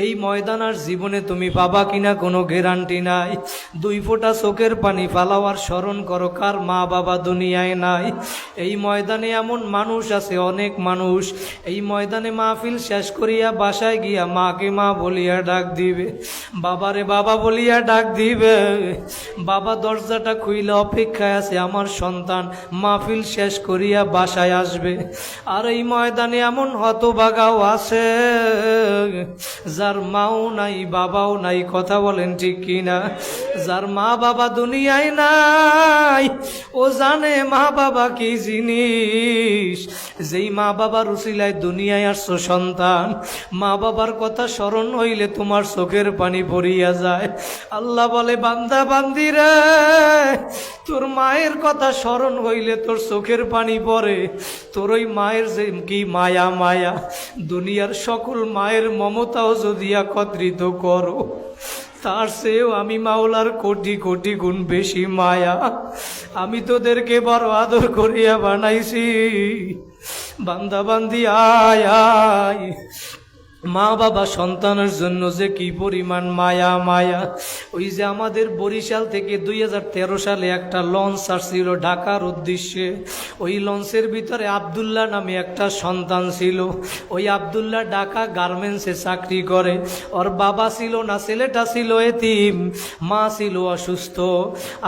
এই ময়দান আর জীবনে তুমি পাবা কিনা কোনো গ্যারান্টি নাই। 2 ফোঁটা চোখের পানি ফালাওয়ার স্মরণ করো কার মা বাবা দুনিয়ায় নাই। এই ময়দানে এমন মানুষ আছে, অনেক মানুষ এই ময়দানে মাহফিল শেষ করিয়া বাসায় গিয়া মাকে মা বলিয়া ডাক দিবে, বাবারে বাবা বলিয়া ডাক দিবে। বাবা দরজাটা খুইলে অপেক্ষায় আছে আমার সন্তান মাহফিল শেষ করিয়া বাসায় আসবে। আর এই ময়দানে এমন হতভাগাও আছে যার মাও নাই বাবাও নাই। কথা বলেন ঠিক কিনা? যার মা বাবা দুনিয়ায় নাই, ও জানে মা বাবা কি জিনিস। যেই মা বাবার উসিলায় দুনিয়ায় আসছো সন্তান, মা বাবার কথা স্মরণ হইল হইলে তোমার চোখের পানি পড়িয়া যায়। আল্লাহ বলে বান্দা বান্দি রে, তোর মায়ের কথা স্মরণ হইলে তোর চোখের পানি পড়ে। তোর ওই মায়ের যে কি মায়া, মায়া দুনিয়ার সকল মায়ের মমতাও যদি একত্রিত করো, তার চেয়েও আমি মাওলার কোটি কোটি গুণ বেশি মায়া। আমি তোদেরকে বড় আদর করিয়া বানাইছি। বান্দা বান্দি আয় আয়, মা বাবা সন্তানের জন্য যে কি পরিমাণ মায়া, মায়া। ওই যে আমাদের বরিশাল থেকে 2013 সালে একটা লঞ্চ আসছিল ঢাকার উদ্দেশ্যে। ওই লঞ্চের ভিতরে আব্দুল্লাহ নামে একটা সন্তান ছিল। ওই আব্দুল্লাহ ঢাকা গার্মেন্টসে চাকরি করে। ওর বাবা ছিল না, ছেলেটা ছিল এতিম, মা ছিল অসুস্থ।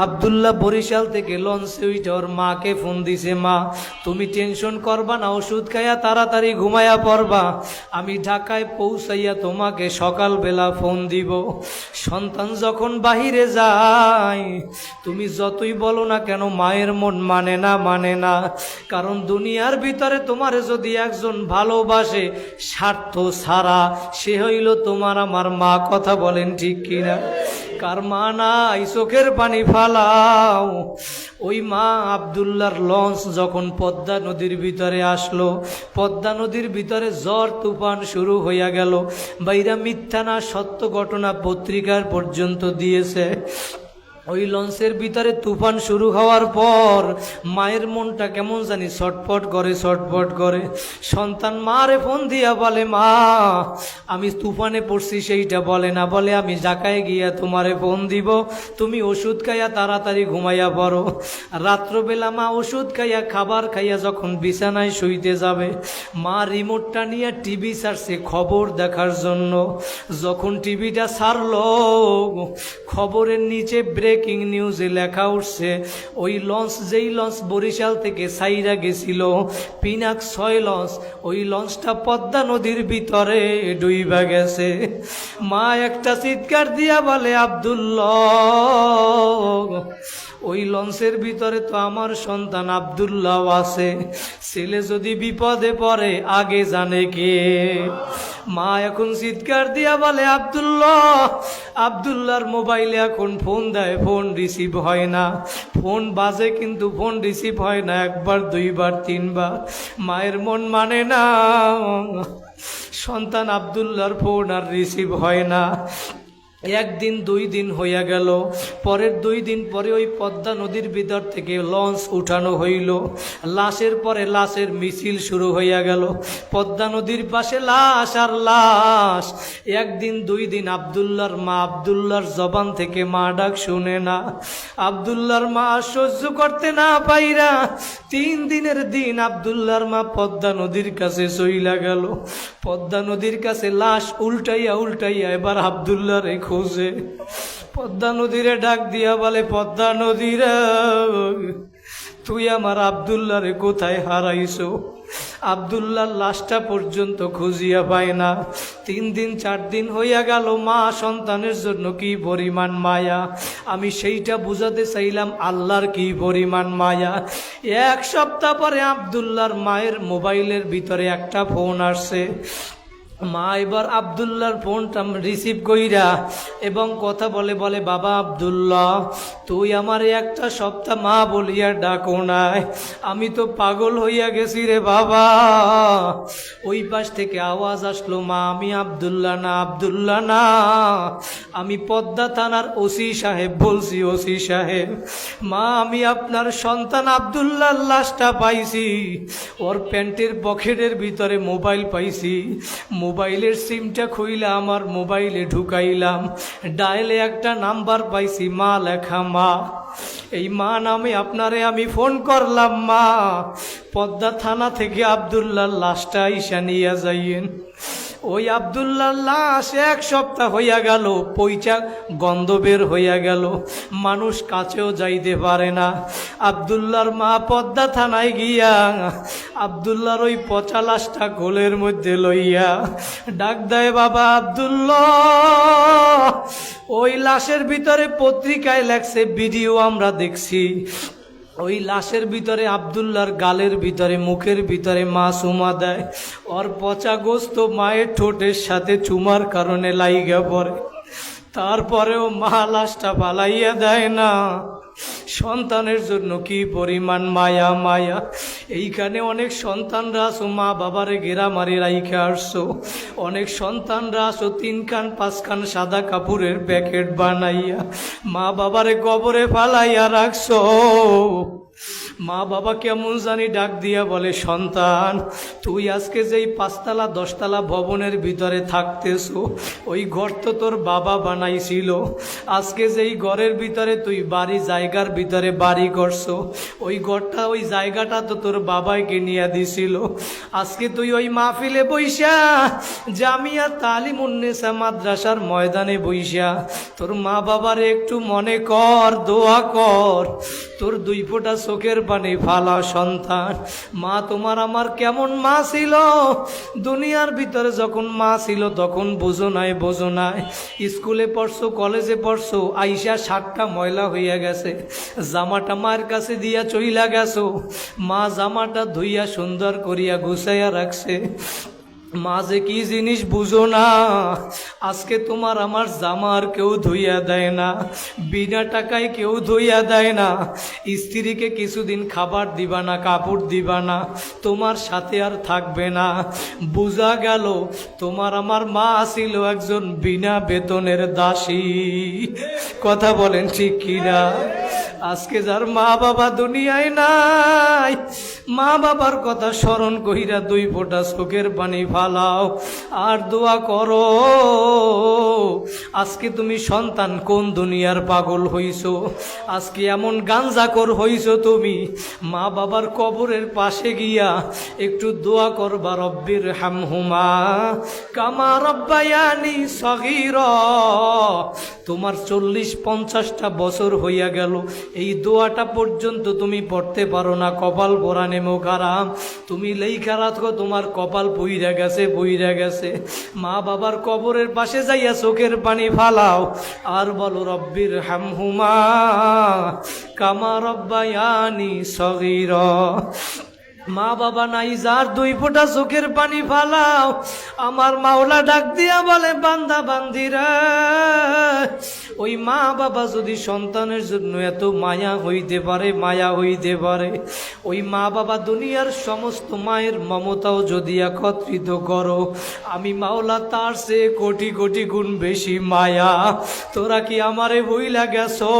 আব্দুল্লাহ বরিশাল থেকে লঞ্চে উঠে ওর মাকে ফোন দিছে, মা তুমি টেনশন করবা না, ওষুধ খাইয়া তাড়াতাড়ি ঘুমাইয়া পড়বা, আমি ঢাকায় পৌঁছাইয়া তোমাকে সকালবেলা ফোন দিব। সন্তান যখন বাহিরে যায়, তুমি যতই বলো না কেন মায়ের মন মানে না, মানে না। কারণ দুনিয়ার ভিতরে তোমারে যদি একজন ভালোবাসে স্বার্থ ছাড়া, সে হইল তোমার আমার মা। কথা বলেন ঠিক কিনা? কার মা নাই চোখের পানি ফালাও। ওই মা আব্দুল্লাহর লঞ্চ যখন পদ্মা নদীর ভিতরে আসলো, পদ্মা নদীর ভিতরে ঝড় তুফান শুরু হইয়া গেল। বাইরা মিথ্যা না সত্য ঘটনা পত্রিকার পর্যন্ত দিয়েছে। ওই লঞ্চের ভিতরে তুফান শুরু হওয়ার পর মায়ের মনটা কেমন জানি ছটফট করে, ছটফট করে। সন্তান মারে ফোন দিয়া বলে, মা আমি তুফানে পড়ছি, সেইটা বলে না, বলে আমি ঢাকায় গিয়া তোমারে ফোন দিব, তুমি ওষুধ খাইয়া তাড়াতাড়ি ঘুমাইয়া পড়ো। রাত্রবেলা মা ওষুধ খাইয়া খাবার খাইয়া যখন বিছানায় শুইতে যাবে, মা রিমোটটা নিয়ে টিভি ছাড়ছে খবর দেখার জন্য। যখন টিভিটা ছাড়লো, খবরের নিচে ব্রেকিং নিউজে লেখা উঠছে, ওই লঞ্চ, যেই লঞ্চ বরিশাল থেকে সাইরা গেছিল, পিনাক 6 লঞ্চ, ওই লঞ্চটা পদ্মা নদীর ভিতরে ডুইবা গেছে। মা একটা চিৎকার দিয়া বলে, আব্দুল্লাহ, ওই লঞ্চের ভিতরে তো আমার সন্তান আব্দুল্লাহ আছে, ছেলে যদি বিপদে পড়ে আগে জানে কে? মা এখন চিৎকার দিয়া বলে, আব্দুল্লাহ, আব্দুল্লাহর মোবাইলে এখন ফোন দেয়, ফোন রিসিভ হয় না। ফোন বাজে কিন্তু ফোন রিসিভ হয় না, একবার, দুইবার, তিনবার। মায়ের মন মানে না, সন্তান আব্দুল্লাহর ফোন আর রিসিভ হয় না। একদিন 2 দিন হইয়া গেল। পরের 2 দিন পরে ওই পদ্মা নদীর ভিতর থেকে লঞ্চ উঠানো হইল। লাশের পরে লাশের মিছিল শুরু হইয়া গেল। পদ্মা নদীর পাশে লাশ আর লাশ। একদিন 2 দিন আব্দুল্লাহর মা, আব্দুল্লাহর জবান থেকে মা ডাক শুনে না। আব্দুল্লাহর মা সহ্য করতে না পাইরা 3 দিনের দিন আব্দুল্লাহর মা পদ্মা নদীর কাছে চইলা গেল। পদ্মা নদীর কাছে লাশ উল্টাইয়া উল্টাইয়া এবার আব্দুল্লাহর খোঁজে। পদ্মা নদীরে ডাক দিয়া বলে, পদ্মা নদীরে, তুই আমার আব্দুল্লাহরে কোথায় হারাইছো? আব্দুল্লাহর লাশটা পর্যন্ত খুঁজিয়া পায় না। 3 দিন 4 দিন হইয়া গেল। মা সন্তানের জন্য কি পরিমাণ মায়া, আমি সেইটা বুঝাতে চাইলাম আল্লাহর কি পরিমাণ মায়া। 1 সপ্তাহ পরে আব্দুল্লাহর মায়ের মোবাইলের ভিতরে একটা ফোন আসছে। মা এবার আব্দুল্লাহর ফোনটা রিসিভ কইরা এবং কথা বলে, বলে, বাবা আব্দুল্লাহ, তুই আমার একটা সপ্তাহ মা বলিয়া ডাকো নাই, আমি তো পাগল হইয়া গেছি রে বাবা। ওই পাশ থেকে আওয়াজ আসলো, মা আমি আব্দুল্লাহ না, আব্দুল্লাহ না, আমি পদ্মা থানার ওসি সাহেব বলছি, ওসি সাহেব। মা আমি আপনার সন্তান আব্দুল্লাহর লাশটা পাইছি, ওর প্যান্টের পকেটের ভিতরে মোবাইল পাইছি, মোবাইলের সিমটা খুইলা আমার মোবাইলে ঢুকাইলাম, ডায়ালে একটা নাম্বার পাইছি, মা লেখা। মা এই মা নামে আপনারে আমি ফোন করলাম, মা পদ্মা থানা থেকে আব্দুল্লাহর লাশটা আইসা নিয়ে যাইয়েন। ওই আব্দুল্লাহর লাশ 1 সপ্তাহ হইয়া গেল, পইচা গন্ধ বের হইয়া গেল, মানুষ কাছেও যাইতে পারে না। আব্দুল্লাহর মা পদ্মা থানায় গিয়া আব্দুল্লাহর ওই পচা লাশটা কোলের মধ্যে লইয়া ডাক দেয়, বাবা আব্দুল্লাহ, ওই লাশের ভিতরে পত্রিকায় লেখছে, ভিডিও আমরা দেখছি, ওই লাশের ভিতরে আব্দুল্লাহর গালের ভিতরে মুখের ভিতরে মা চুমা দেয়, ওর পচা গোস্ত মায়ের ঠোঁটের সাথে চুমার কারণে লাইগা পড়ে। তারপরেও মা লাশটা পালাইয়া দেয় না। সন্তানের জন্য কি পরিমাণ মায়া মায়া। এইখানে অনেক সন্তানরা আসো মা বাবারে গেরা মারি রাইখে আসছো, অনেক সন্তানরা আসো 3 কান 5 কান সাদা কাপড়ের প্যাকেট বানাইয়া মা বাবারে কবরে ফালাইয়া রাখছো। মা বাবা কেমন জানি ডাক দিয়া বলে, সন্তান তুই আজকে যেই 5 তলা 10 তলা ভবনের ভিতরে থাকতেছো, ওই ঘর তো তোর বাবা বানাইছিল। আজকে যেই ঘরের ভিতরে তুই বাড়ি জায়গার ভিতরে বাড়ি করছো, ওই ঘরটা ওই জায়গাটা তো তোর বাবাই কিনিয়া দিছিল। আজকে তুই ওই মাহফিলে বইসা জামিয়া তালিমুন্নেসা মাদ্রাসার ময়দানে বইসা তোর মা বাবারে একটু মনে কর, দোয়া কর। তোর 2 ফোঁটা চোখের পানি ফালা সন্তান। মা তোমার আমার কেমন মা ছিল, দুনিয়ার ভিতরে যখন মা ছিল তখন বোঝো নাই, বোঝো নাই। স্কুলে পড়ছো, কলেজে পড়ছো, আইসা 7টা ময়লা হইয়া গেছে, জামাটা মায়ের কাছে দিয়া চইলা গেছো। মা জামাটা ধুইয়া সুন্দর করিয়া গুছাইয়া রাখছে। মা যে কি জিনিস বুঝো না। আজকে তোমার আমার জামার কেউ ধুইয়া দেয় না, বিনা টাকায় কেউ ধুইয়া দেয় না। স্ত্রীকে কিছুদিন খাবার দিবা না, কাপড় দিবা না, তোমার সাথে আর থাকবে না। বুঝা গেল তোমার আমার মা ছিল একজন বিনা বেতনের দাসী। কথা বলেন ঠিক কিনা? আজকে যার মা বাবা দুনিয়ায় নাই, মা বাবার কথা স্মরণ কইরা 2 ফোঁটা চোখের পানি ফালাও আর দোয়া করো। আজকে তুমি সন্তান কোন দুনিয়ার পাগল হইছো, আজকে এমন গাঞ্জাখোর হইছো তুমি। মা বাবার কবরের পাশে গিয়া একটু দোয়া করবা, রব্বির হামহুমা কামা রব্বায়ানি সগীরা। তোমার 40-50টা বছর হইয়া গেল, এই দোয়াটা পর্যন্ত তুমি পড়তে পারো না। কপাল পোড়ানে মোকারাম, তুমি লেখা রাখো তোমার কপাল বইরা গেছে, বইরা গেছে। মা বাবার কবরের পাশে যাইয়া চোখের পানি ফালাও আর বলো, রব্বির হামহুমা কামা রব্বায়ানি সগীরা। মা বাবা নাই যার 2 ফোঁটা চোখের পানি ফালাও। আমার মাওলা ডাক দিয়া বলে, বান্দা বান্দিরা, ওই মা বাবা যদি সন্তানের জন্য এত মায়া হইতে পারে, মায়া হইতে পারে, ওই মা বাবা দুনিয়ার সমস্ত মায়ের মমতাও যদি একত্রিত করো, আমি মাওলা তার চেয়ে কোটি কোটি গুণ বেশি মায়া। তোরা কি আমারে ভুইলা গেছো?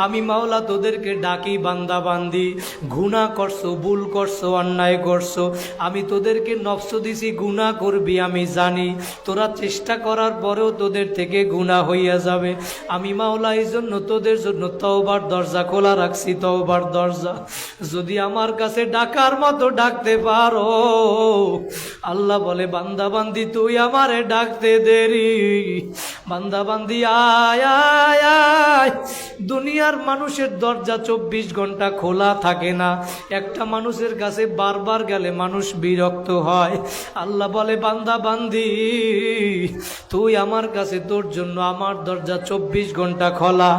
আমি মাওলা তোদেরকে ডাকি বান্দা বান্দি, গুনাহ করছো, ভুল করছো, অন্যায় করছো, আমি তোদেরকে নফস দিছি, গুনাহ করবি আমি জানি। তোরা চেষ্টা করার পরেও তোদের থেকে গুনাহ হইয়া যাবে। আমি মাওলা এই জন্য তোদের জন্য তওবার দরজা খোলা রাখছি, তওবার দরজা। যদি আমার কাছে ডাকার মতো ডাকতে পারো, আল্লাহ বলে, বান্দা বান্দি তুই আমারে ডাকতে দেরি, বান্দা বান্দি আয় আয় আয়। দুনিয়ার মানুষের দরজা 24 ঘন্টা খোলা থাকে না। একটা মানুষের কাছে বারবার গেলে মানুষ বিরক্ত হয়। আল্লাহ বলে, বান্দা বান্দি তুই আমার কাছে, তোর জন্য আমার দরজা 24 ঘন্টা খোলা।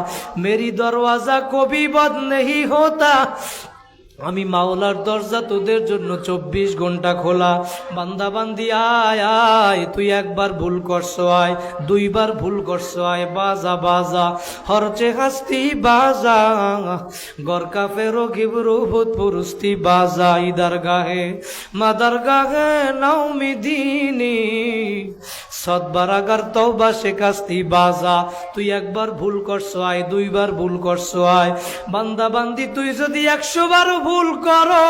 মেরি দরওয়াজা কবি বদ নেহি হোতা, আমি মাওলার দরজা তোদের জন্য 24 ঘন্টা খোলা। বান্দা বান্দি আয় আয়, তুই একবার ভুল করছো আয়, 2 বার ভুল করছো আয়, বাজা বাজা হরচে হাস্তি বাজা, গরকা ফেরো গিবরু ভূত পুরুস্তি বাজা, ইদার গাহে মাদার গাহে নাউমি দিনী সদবার আগার তওবা শেখাস্তি বাজা। তুই একবার ভুল করছো আয়, 2 বার ভুল করছো আয়। বান্দা বান্দি তুই যদি 100 বার ভুল করো,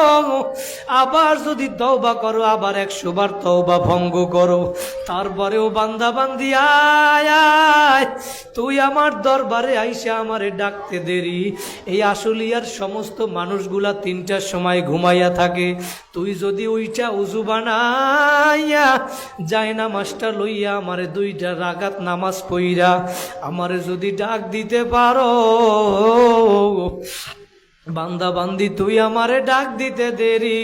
আবার যদি তওবা করো, আবার 100 বার তওবা ভঙ্গ করো, তারপরেও বান্দা বান্দি আয় আয়, তুই আমার দরবারে আইসা আমারে ডাকতে দেরি। এই আশুলিয়ার সমস্ত মানুষগুলা 3টার সময় ঘুমাইয়া থাকে। তুই যদি ওইটা উজু বানাইয়া যায় না মাস্টার লইয়া আমারে 2টা রাকাত নামাজ পইরা আমারে যদি ডাক দিতে পারো, বান্দা বান্দি তুই আমারে ডাক দিতে দেরি,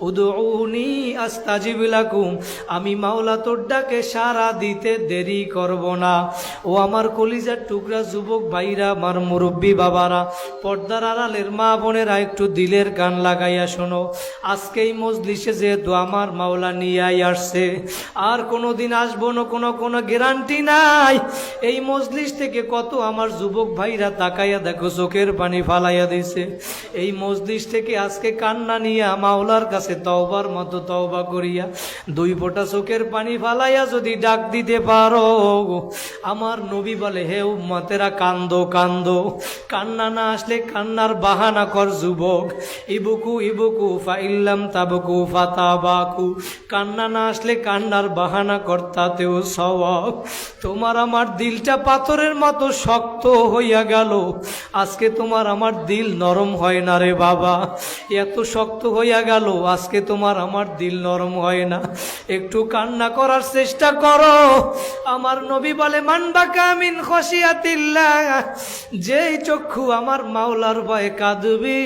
উদউনি আস্তাজিব লাকুম, আমি মাওলা তোর ডাকে সাড়া দিতে দেরি করব না। ও আমার কলিজার টুকরা যুবক ভাইরা, আমার মুরব্বী বাবারা, পর্দার আড়ালের মা বোনেরা, একটু দিলের কান লাগাইয়া শোনো। আজকে এই মজলিসে যেহেতু আমার মাওলা নিয়াই আসছে, আর কোনোদিন আসবো না, কোনো গ্যারান্টি নাই। এই মজলিস থেকে কত আমার যুবক ভাইরা তাকাইয়া দেখো চোখের পানি ফালাইয়া দিছে। এই মজলিস থেকে আজকে কান্না নিয়া মাওলার কাছে তওবার মতো তওবা করিয়া 2 ফোঁটা চোখের পানি ফালাইয়া যদি ডাক দিতে পারো, আমার নবী বলে, হে উম্মতেরা কান্দো কান্দো, কান্না না আসলে কান্নার বাহানা কর যুবক। ইবুকু ইবুকু ফাইল্লাম তাবকু ফাতাবাকু, কান্না না আসলে কান্নার বাহানা কর, তাতেও সওয়াব। তোমার আমার দিলটা পাথরের মতো শক্ত হইয়া গেল, আজকে তোমার আমার দিল নরম হয় না রে বাবা, এত শক্ত হইয়া গেল, আজকে তোমার আমার দিল নরম হয় না। একটু কান্না করার চেষ্টা করো। আমার নবী বলে, মান বাকা মিন খশিয়াতিল্লাহ, যেই চক্ষু আমার মাওলার ভয়ে কাঁদবি,